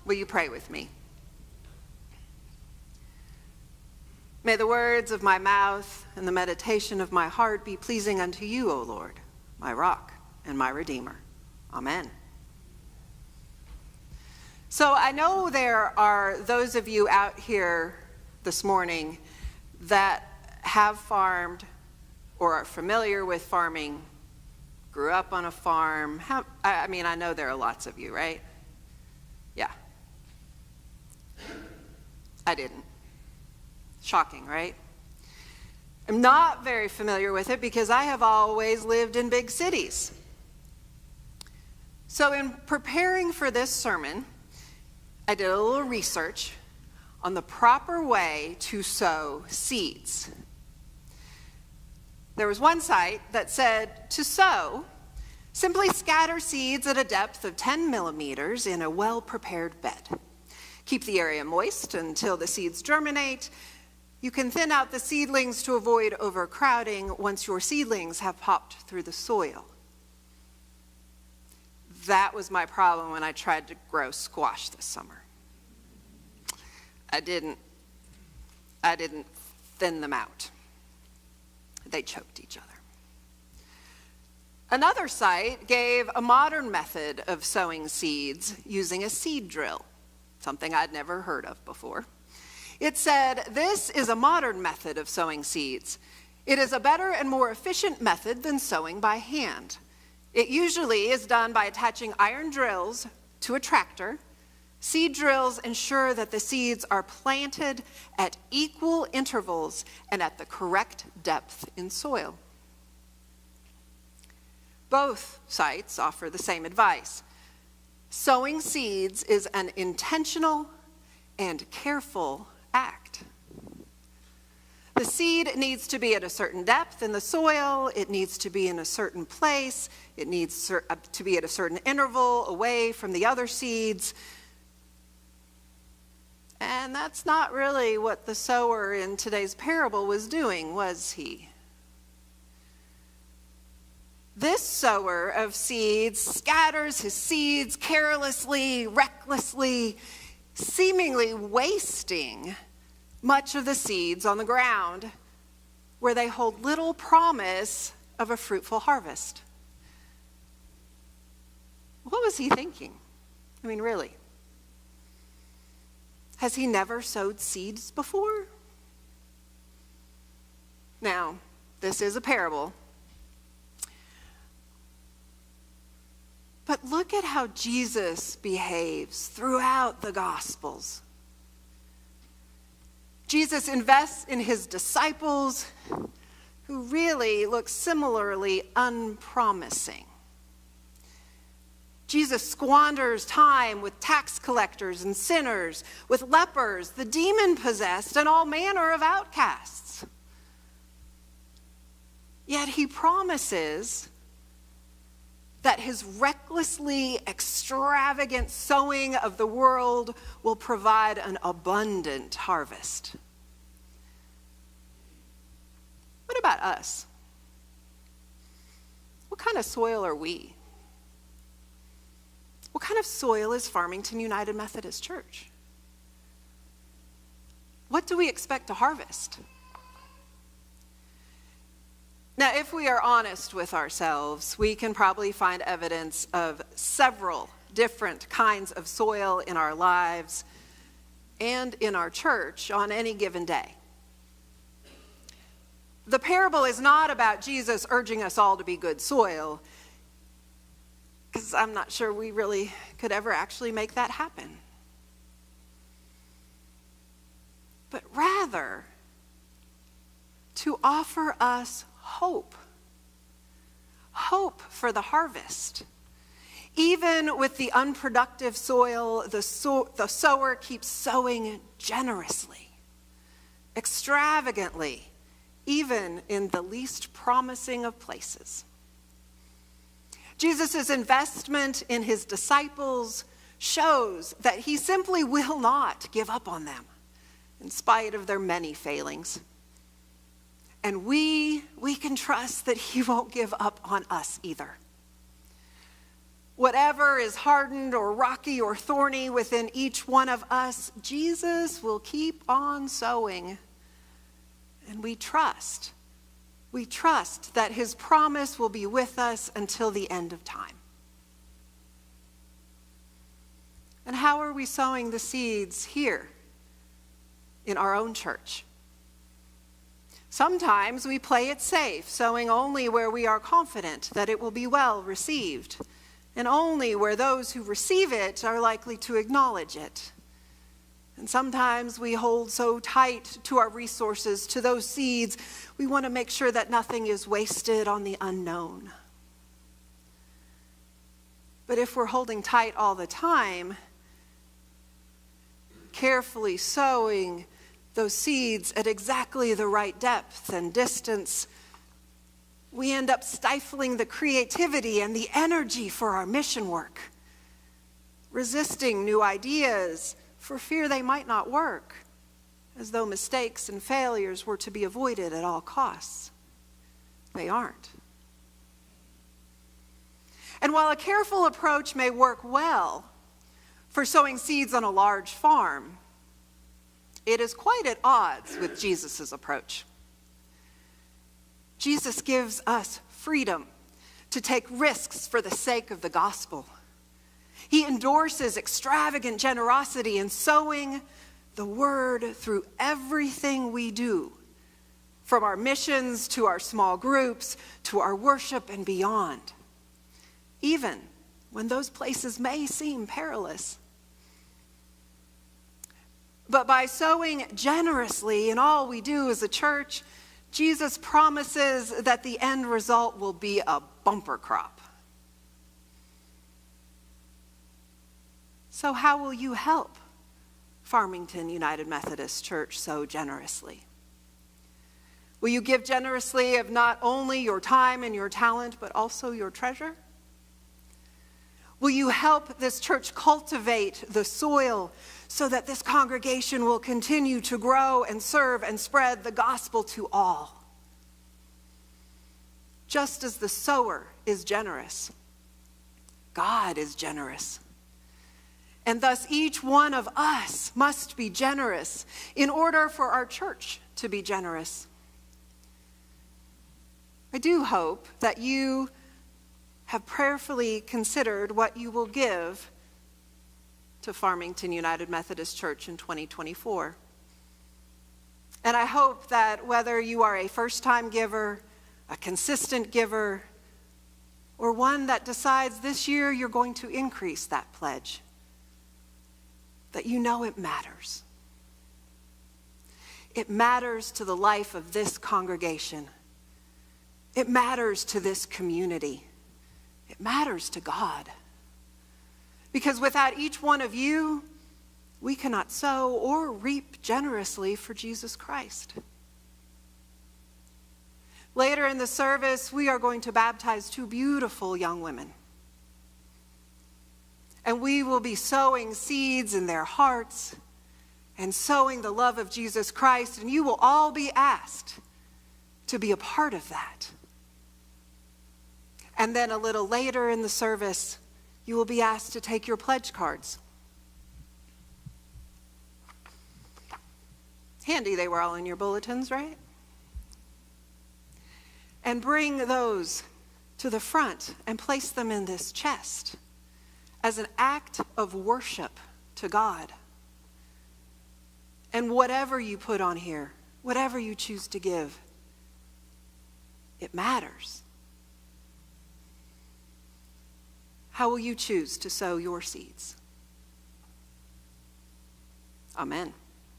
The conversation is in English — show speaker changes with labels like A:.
A: Will you pray with me? May the words of my mouth and the meditation of my heart be pleasing unto you, O Lord, my rock and my redeemer. Amen. So I know there are those of you out here this morning that have farmed or are familiar with farming, grew up on a farm. I know there are lots of you, right? Yeah. I didn't. Shocking, right? I'm not very familiar with it because I have always lived in big cities. So in preparing for this sermon, I did a little research on the proper way to sow seeds. There was one site that said to sow, simply scatter seeds at a depth of 10 millimeters in a well-prepared bed. Keep the area moist until the seeds germinate. You can thin out the seedlings to avoid overcrowding once your seedlings have popped through the soil. That was my problem when I tried to grow squash this summer. I didn't thin them out. They choked each other. Another site gave a modern method of sowing seeds using a seed drill, something I'd never heard of before. It said, "This is a modern method of sowing seeds. It is a better and more efficient method than sowing by hand. It usually is done by attaching iron drills to a tractor. Seed drills ensure that the seeds are planted at equal intervals and at the correct depth in soil." Both sites offer the same advice. Sowing seeds is an intentional and careful act. The seed needs to be at a certain depth in the soil. It needs to be in a certain place. It needs to be at a certain interval away from the other seeds. And that's not really what the sower in today's parable was doing, was he? This sower of seeds scatters his seeds carelessly, recklessly, seemingly wasting much of the seeds on the ground where they hold little promise of a fruitful harvest. What was he thinking? I mean, really? Has he never sowed seeds before? Now, this is a parable. But look at how Jesus behaves throughout the Gospels. Jesus invests in his disciples who really look similarly unpromising. Jesus squanders time with tax collectors and sinners, with lepers, the demon-possessed, and all manner of outcasts. Yet he promises that his recklessly extravagant sowing of the world will provide an abundant harvest. What about us? What kind of soil are we? What kind of soil is Farmington United Methodist Church? What do we expect to harvest? Now, if we are honest with ourselves, we can probably find evidence of several different kinds of soil in our lives and in our church on any given day. The parable is not about Jesus urging us all to be good soil, because I'm not sure we really could ever actually make that happen. But rather, to offer us hope for the harvest. Even with the unproductive soil, the sower keeps sowing generously, extravagantly, even in the least promising of places. Jesus' investment in his disciples shows that he simply will not give up on them in spite of their many failings. And we can trust that he won't give up on us either. Whatever is hardened or rocky or thorny within each one of us, Jesus will keep on sowing. And we trust that his promise will be with us until the end of time. And how are we sowing the seeds here in our own church? Sometimes we play it safe, sowing only where we are confident that it will be well received, and only where those who receive it are likely to acknowledge it. And sometimes we hold so tight to our resources, to those seeds, we want to make sure that nothing is wasted on the unknown. But if we're holding tight all the time, carefully sowing those seeds at exactly the right depth and distance, we end up stifling the creativity and the energy for our mission work, resisting new ideas for fear they might not work, as though mistakes and failures were to be avoided at all costs. They aren't. And while a careful approach may work well for sowing seeds on a large farm, it is quite at odds with Jesus' approach. Jesus gives us freedom to take risks for the sake of the gospel. He endorses extravagant generosity in sowing the word through everything we do, from our missions to our small groups to our worship and beyond, even when those places may seem perilous. But by sowing generously in all we do as a church, Jesus promises that the end result will be a bumper crop. So how will you help Farmington United Methodist Church sow generously? Will you give generously of not only your time and your talent, but also your treasure? Will you help this church cultivate the soil so that this congregation will continue to grow and serve and spread the gospel to all? Just as the sower is generous, God is generous. And thus each one of us must be generous in order for our church to be generous. I do hope that you have prayerfully considered what you will give to Farmington United Methodist Church in 2024. And I hope that whether you are a first-time giver, a consistent giver, or one that decides this year you're going to increase that pledge, that you know it matters. It matters to the life of this congregation. It matters to this community. It matters to God. Because without each one of you, we cannot sow or reap generously for Jesus Christ. Later in the service, we are going to baptize two beautiful young women. And we will be sowing seeds in their hearts and sowing the love of Jesus Christ. And you will all be asked to be a part of that. And then a little later in the service, you will be asked to take your pledge cards. Handy they were all in your bulletins, right? And bring those to the front and place them in this chest as an act of worship to God. And whatever you put on here, whatever you choose to give, it matters. How will you choose to sow your seeds? Amen.